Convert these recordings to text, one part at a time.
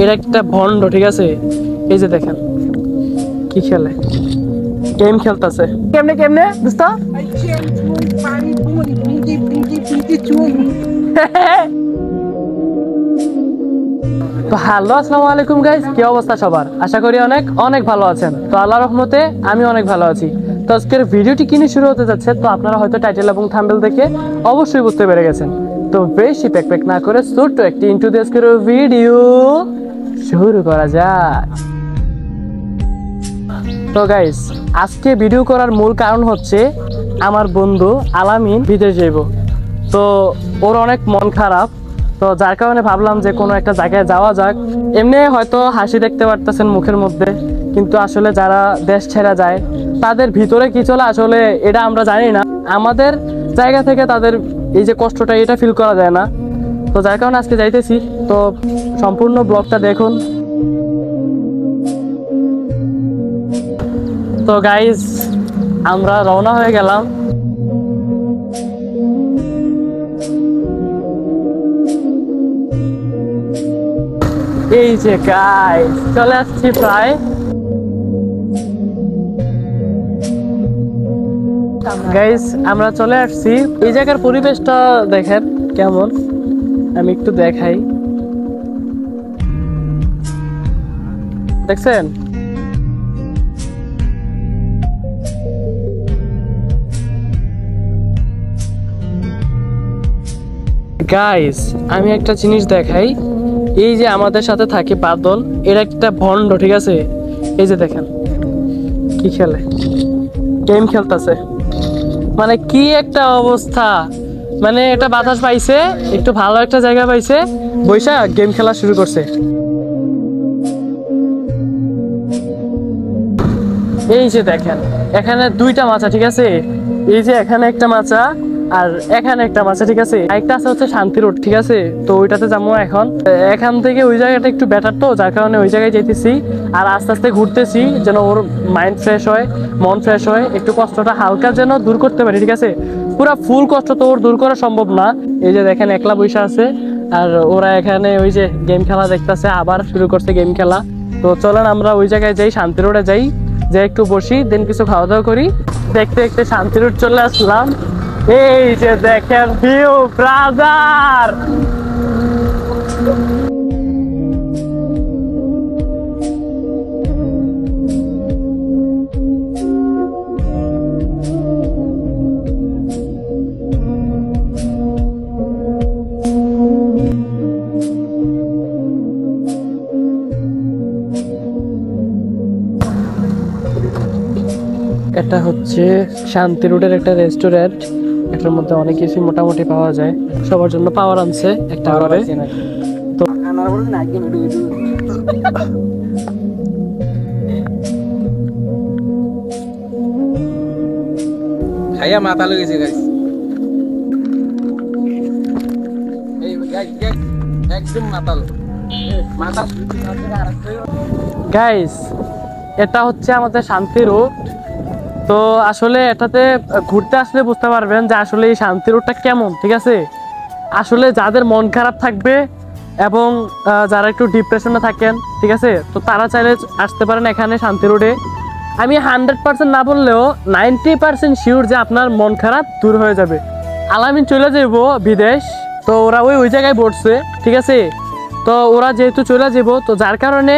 এটা একটা ভন্ড, ঠিক আছে? এই যে দেখেন কি খেলে, গেম খেলতেছে। কেমনে কেমনে দোস্ত? তো হ্যালো, আসসালামু আলাইকুম গাইস, কি অবস্থা সবার? আশা করি অনেক অনেক ভালো আছেন। তো আল্লাহর রহমতে আমি অনেক ভালো আছি। তো আজকের ভিডিওটি কিনে শুরু হতে যাচ্ছে, তো আপনারা হয়তো টাইটেল এবং থাম্বনেল দেখে অবশ্যই বুঝতে পেরে গেছেন। তো বেশি প্যাক না করে ছোট্ট একটি ইন্ট্রো দিয়ে আজকের ভিডিও শুরু করা যাক। তো গাইস, আজকে ভিডিও করার মূল কারণ হচ্ছে আমার বন্ধু আলামিন বিদেশ যাইব। তো ওর অনেক মন খারাপ, তো যার কারণে ভাবলাম যে কোনো একটা জায়গায় যাওয়া যাক। এমনি হয়তো হাসি দেখতে পারতেছেন মুখের মধ্যে, কিন্তু আসলে যারা দেশ ছেড়ে যায় তাদের ভিতরে কি চলে আসলে এটা আমরা জানি না। আমাদের জায়গা থেকে তাদের এই যে কষ্টটা, এটা ফিল করা যায় না। তো যার কারণে আজকে যাইতেছি। তো সম্পূর্ণ ব্লগটা দেখুন। তো গাইজ, আমরা রওনা হয়ে গেলাম। এই যে গাইজ, চলে আসছি প্রায়। গাইজ, আমরা চলে আসছি। এই জায়গার পরিবেশটা দেখেন কেমন, আমি একটু দেখাই। দেখছেন? গাইস, আমি একটা জিনিস দেখাই। এই যে আমাদের সাথে থাকে বাদল, এর একটা ভন্ড, ঠিক আছে? এই যে দেখেন কি খেলে, গেম খেলতেছে। মানে কি একটা অবস্থা! মানে এটা বাতাস পাইছে, একটু ভালো একটা জায়গা পাইছে, বৈশা গেম খেলা শুরু করছে। এই যে দেখেন, এখানে দুইটা মাছা, ঠিক আছে? এই যে এখানে একটা মাছা আর এখানে একটা মাছা, ঠিক আছে? একটা আছে হচ্ছে শান্তি রোড, ঠিক আছে? তো ওইটাতে যাবো এখন। এখান থেকে ওই জায়গাটা একটু বেটার, তো যার কারণে ওই জায়গায় যেতেছি। আর আস্তে আস্তে ঘুরতেছি যেন ওর মাইন্ড ফ্রেশ হয়, মন ফ্রেশ হয়, একটু কষ্টটা হালকা যেন দূর করতে পারি, ঠিক আছে? পুরা ফুল কষ্ট তো ওর দূর করা সম্ভব না। এই যে দেখেন একলা বৈশা আছে, আর ওরা এখানে ওই যে গেম খেলা দেখতেছে, আবার শুরু করছে গেম খেলা। তো চলেন আমরা ওই জায়গায় যাই, শান্তি রোডে যাই, যে একটু বসি, দেন কিছু খাওয়া দাওয়া করি। দেখতে দেখতে শান্তি রোড চলে আসলাম। এই যে দেখেন ভিউ, ব্রাদার! এটা হচ্ছে শান্তি রোডের একটা রেস্টুরেন্ট। এটার মধ্যে অনেক কিছু মোটামুটি পাওয়া যায়, সবার জন্য পাওয়ার আনছে একটা করে। তো খাইয়া মাথা লেগেছে গাইস। এই গাইস একদম মাতাল মাথা। গাইস, এটা হচ্ছে আমাদের শান্তি রোড। তো আসলে এটাতে ঘুরতে আসলে বুঝতে পারবেন যে আসলে এই শান্তি রোডটা কেমন, ঠিক আছে? আসলে যাদের মন খারাপ থাকবে এবং যারা একটু ডিপ্রেশনে থাকেন, ঠিক আছে, তো তারা চাইলে আসতে পারেন এখানে শান্তি রোডে। আমি 100% না বললেও 90% শিওর যে আপনার মন খারাপ দূর হয়ে যাবে। আলামিন চলে যাব বিদেশ, তো ওরা ওই জায়গায় বসছে, ঠিক আছে? তো ওরা যেহেতু চলে যাব, তো যার কারণে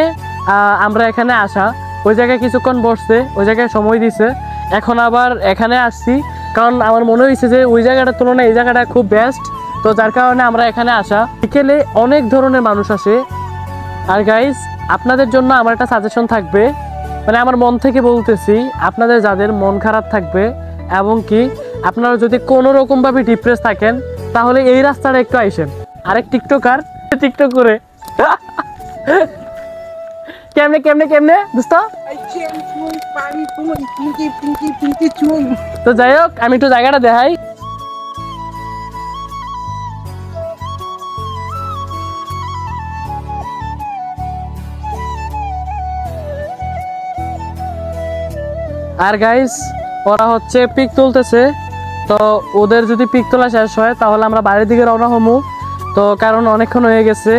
আমরা এখানে আসা। ওই জায়গায় কিছুক্ষণ বসছে, ওই জায়গায় সময় দিছে, এখন আবার এখানে আসছি। কারণ আমার মনে হয়েছে যে ওই জায়গাটার তুলনায় এই জায়গাটা খুব বেস্ট। তো যার কারণে আমরা এখানে আসা। বিকেলে অনেক ধরনের মানুষ আসে। আর গাইস, আপনাদের জন্য আমার একটা সাজেশন থাকবে, মানে আমার মন থেকে বলতেছি, আপনাদের যাদের মন খারাপ থাকবে এবং কি আপনারা যদি কোনো রকমভাবে ডিপ্রেস থাকেন, তাহলে এই রাস্তাটা একটু আইসেন। আরেক টিকটকার টিকটক করে কেমনে কেমনে কেমনে দোস্ত? তো যাই হোক, আমি একটু জায়গাটা দেখাই। আর গাইস, ওরা হচ্ছে পিক তুলতেছে। তো ওদের যদি পিক তোলা শেষ হয় তাহলে আমরা বাইরের দিকে রওনা হবো। তো কারণ অনেকক্ষণ হয়ে গেছে,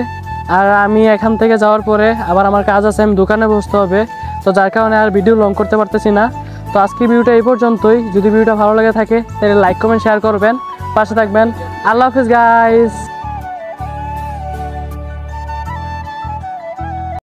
আর আমি এখান থেকে যাওয়ার পরে আবার আমার কাজ আছে, আমি দোকানে বসতে হবে। তো যার কারণে আর ভিডিও লং করতে পারতেছি না। তো আজকের ভিডিওটা এই পর্যন্তই। যদি ভিডিওটা ভালো লাগে থাকে তাহলে লাইক কমেন্ট শেয়ার করবেন, পাশে থাকবেন। আল্লাহ হাফিজ গাইস।